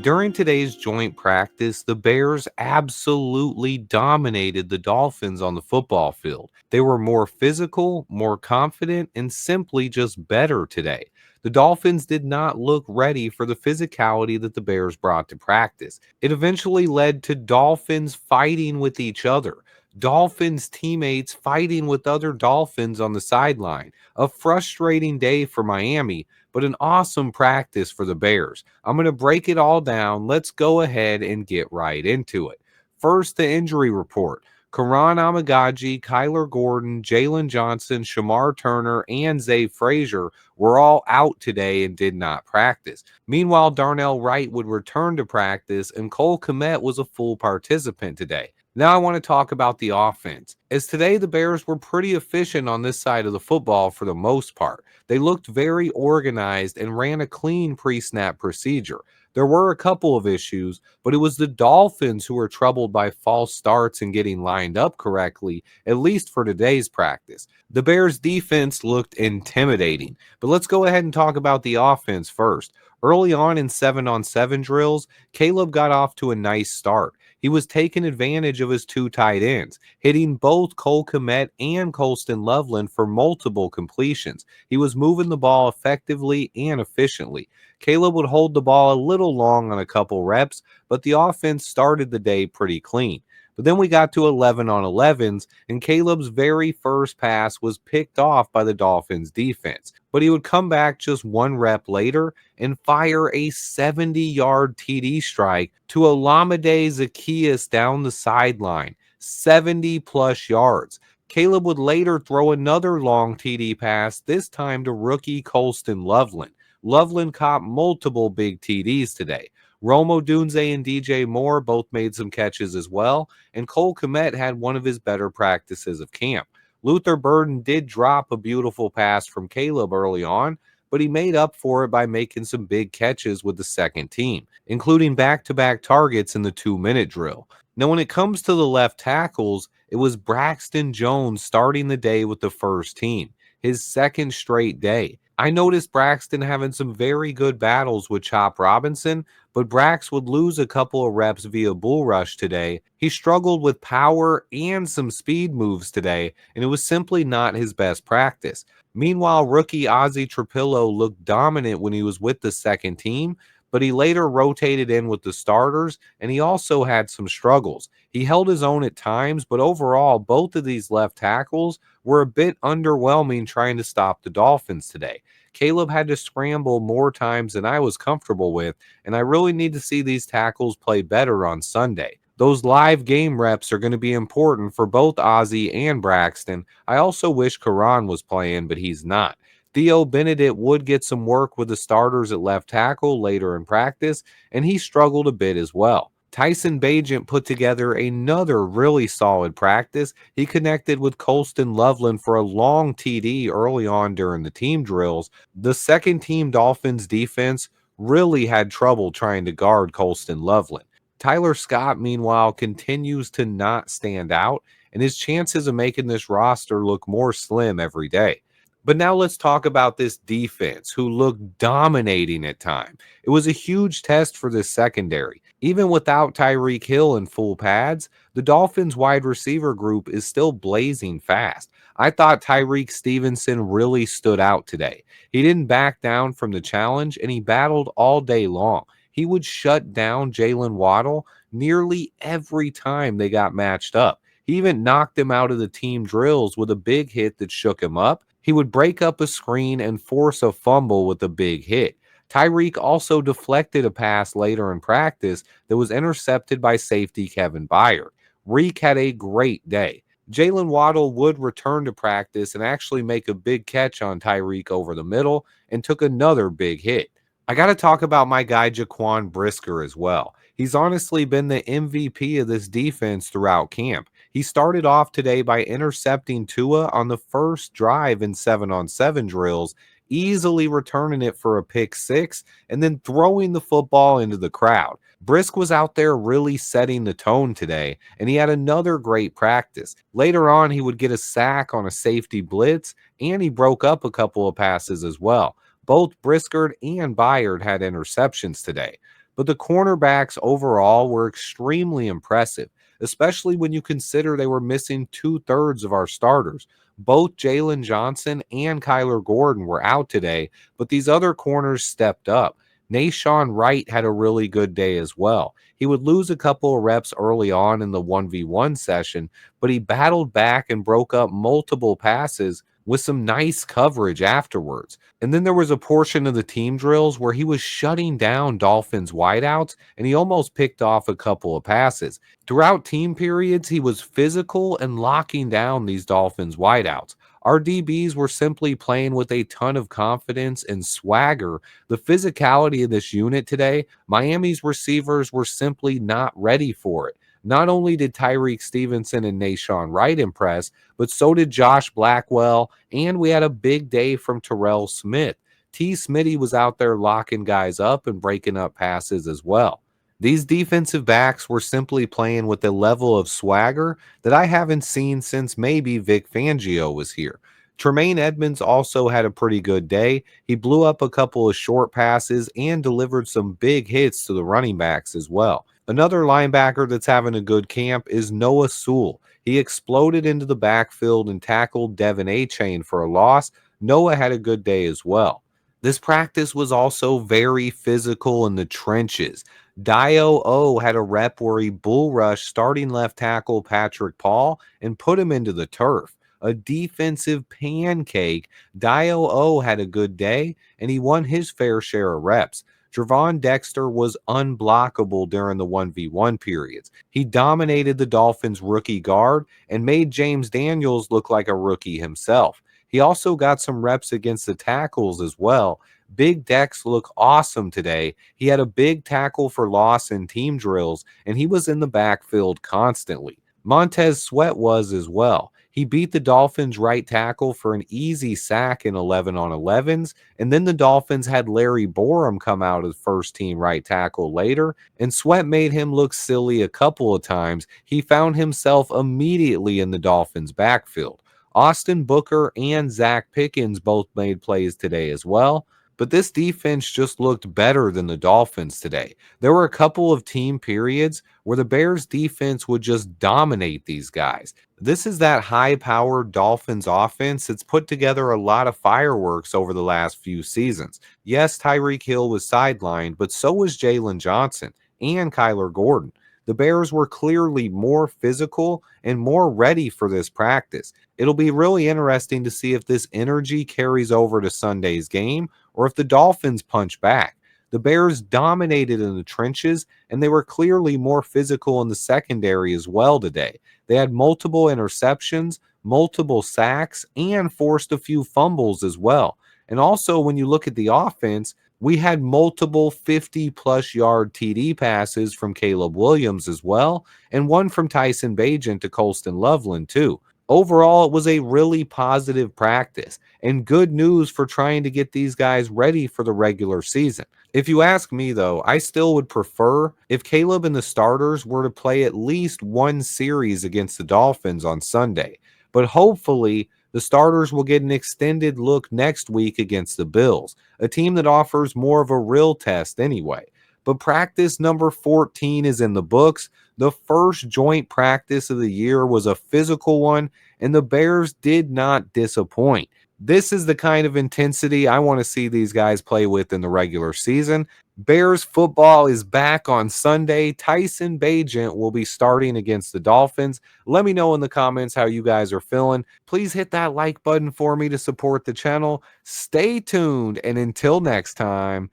During today's joint practice, the Bears absolutely dominated the Dolphins on the football field. They were more physical, more confident, and simply just better today. The Dolphins did not look ready for the physicality that the Bears brought to practice. It eventually led to Dolphins fighting with each other. Dolphins teammates fighting with other Dolphins on the sideline. A frustrating day for Miami, but an awesome practice for the Bears. I'm going to break it all down. Let's go ahead and get right into it. First, the injury report. Karan Amagaji, Kyler Gordon, Jalen Johnson, Shamar Turner, and Zay Frazier were all out today and did not practice. Meanwhile, Darnell Wright would return to practice, and Cole Kmet was a full participant today. Now I want to talk about the offense. As today the Bears were pretty efficient on this side of the football for the most part. They looked very organized and ran a clean pre-snap procedure. There were a couple of issues, but it was the Dolphins who were troubled by false starts and getting lined up correctly, at least for today's practice. The Bears' defense looked intimidating, but let's go ahead and talk about the offense first. Early on in 7-on-7 drills, Caleb got off to a nice start. He was taking advantage of his two tight ends, hitting both Cole Kmet and Colston Loveland for multiple completions. He was moving the ball effectively and efficiently. Caleb would hold the ball a little long on a couple reps, but the offense started the day pretty clean. But then we got to 11-on-11s, and Caleb's very first pass was picked off by the Dolphins defense. But he would come back just one rep later and fire a 70-yard TD strike to Olamide Zaccheaus down the sideline, 70-plus yards. Caleb would later throw another long TD pass, this time to rookie Colston Loveland. Loveland caught multiple big TDs today. Rome Odunze and DJ Moore both made some catches as well, and Cole Kmet had one of his better practices of camp. Luther Burden did drop a beautiful pass from Caleb early on, but he made up for it by making some big catches with the second team, including back-to-back targets in the 2-minute drill. Now, when it comes to the left tackles, it was Braxton Jones starting the day with the first team, his second straight day. I noticed Braxton having some very good battles with Chop Robinson, but Brax would lose a couple of reps via bull rush today. He struggled with power and some speed moves today, and it was simply not his best practice. Meanwhile, rookie Ozzie Trapillo looked dominant when he was with the second team, but he later rotated in with the starters, and he also had some struggles. He held his own at times, but overall, both of these left tackles were a bit underwhelming trying to stop the Dolphins today. Caleb had to scramble more times than I was comfortable with, and I really need to see these tackles play better on Sunday. Those live game reps are going to be important for both Ozzie and Braxton. I also wish Karan was playing, but he's not. Theo Benedict would get some work with the starters at left tackle later in practice, and he struggled a bit as well. Tyson Bagent put together another really solid practice. He connected with Colston Loveland for a long TD early on during the team drills. The second team Dolphins defense really had trouble trying to guard Colston Loveland. Tyler Scott, meanwhile, continues to not stand out, and his chances of making this roster look more slim every day. But now let's talk about this defense, who looked dominating at times. It was a huge test for this secondary. Even without Tyreek Hill in full pads, the Dolphins wide receiver group is still blazing fast. I thought Tyrique Stevenson really stood out today. He didn't back down from the challenge, and he battled all day long. He would shut down Jalen Waddle nearly every time they got matched up. He even knocked him out of the team drills with a big hit that shook him up. He would break up a screen and force a fumble with a big hit. Tyreek also deflected a pass later in practice that was intercepted by safety Kevin Byard. Reek had a great day. Jalen Waddle would return to practice and actually make a big catch on Tyreek over the middle and took another big hit. I got to talk about my guy Jaquan Brisker as well. He's honestly been the MVP of this defense throughout camp. He started off today by intercepting Tua on the first drive in 7-on-7 drills, easily returning it for a pick six, and then throwing the football into the crowd. Brisk was out there really setting the tone today, and he had another great practice. Later on, he would get a sack on a safety blitz, and he broke up a couple of passes as well. Both Brisker and Byard had interceptions today. but the cornerbacks overall were extremely impressive, especially when you consider they were missing two-thirds of our starters. Both Jalen Johnson and Kyler Gordon were out today, but these other corners stepped up. Nashawn Wright had a really good day as well. He would lose a couple of reps early on in the 1v1 session, but he battled back and broke up multiple passes with some nice coverage afterwards. And then there was a portion of the team drills where he was shutting down Dolphins wideouts and he almost picked off a couple of passes. Throughout team periods, he was physical and locking down these Dolphins wideouts. Our DBs were simply playing with a ton of confidence and swagger. The physicality of this unit today, Miami's receivers were simply not ready for it. Not only did Tyrique Stevenson and Nashawn Wright impress, but so did Josh Blackwell, and we had a big day from Terrell Smith. T. Smitty was out there locking guys up and breaking up passes as well. These defensive backs were simply playing with a level of swagger that I haven't seen since maybe Vic Fangio was here. Tremaine Edmonds also had a pretty good day. He blew up a couple of short passes and delivered some big hits to the running backs as well. Another linebacker that's having a good camp is Noah Sewell. He exploded into the backfield and tackled Devin A-Chain for a loss. Noah had a good day as well. This practice was also very physical in the trenches. Dio O had a rep where he bull rushed starting left tackle Patrick Paul and put him into the turf. A defensive pancake. Dio O had a good day and he won his fair share of reps. Gervon Dexter was unblockable during the 1v1 periods. He dominated the Dolphins' rookie guard and made James Daniels look like a rookie himself. He also got some reps against the tackles as well. Big Dex looked awesome today. He had a big tackle for loss in team drills, and he was in the backfield constantly. Montez Sweat was as well. He beat the Dolphins right tackle for an easy sack in 11 on 11s, and then the Dolphins had Larry Borum come out as first team right tackle later, and Sweat made him look silly a couple of times. He found himself immediately in the Dolphins backfield. Austin Booker and Zach Pickens both made plays today as well. But this defense just looked better than the Dolphins today. There were a couple of team periods where the Bears defense would just dominate these guys. This is that high-powered Dolphins offense that's put together a lot of fireworks over the last few seasons. Yes, Tyreek Hill was sidelined, but so was Jalen Johnson and Kyler Gordon. The Bears were clearly more physical and more ready for this practice. It'll be really interesting to see if this energy carries over to Sunday's game or if the Dolphins punch back. The Bears dominated in the trenches, and they were clearly more physical in the secondary as well today. They had multiple interceptions, multiple sacks, and forced a few fumbles as well. And also, when you look at the offense, we had multiple 50-plus yard TD passes from Caleb Williams as well, and one from Tyson Bagent to Colston Loveland too. Overall, it was a really positive practice and good news for trying to get these guys ready for the regular season. If you ask me, though, I still would prefer if Caleb and the starters were to play at least one series against the Dolphins on Sunday. But hopefully, the starters will get an extended look next week against the Bills, a team that offers more of a real test anyway. But practice number 14 is in the books. The first joint practice of the year was a physical one, and the Bears did not disappoint. This is the kind of intensity I want to see these guys play with in the regular season. Bears football is back on Sunday. Tyson Bagent will be starting against the Dolphins. Let me know in the comments how you guys are feeling. Please hit that like button for me to support the channel. Stay tuned, and until next time,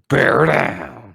bear down.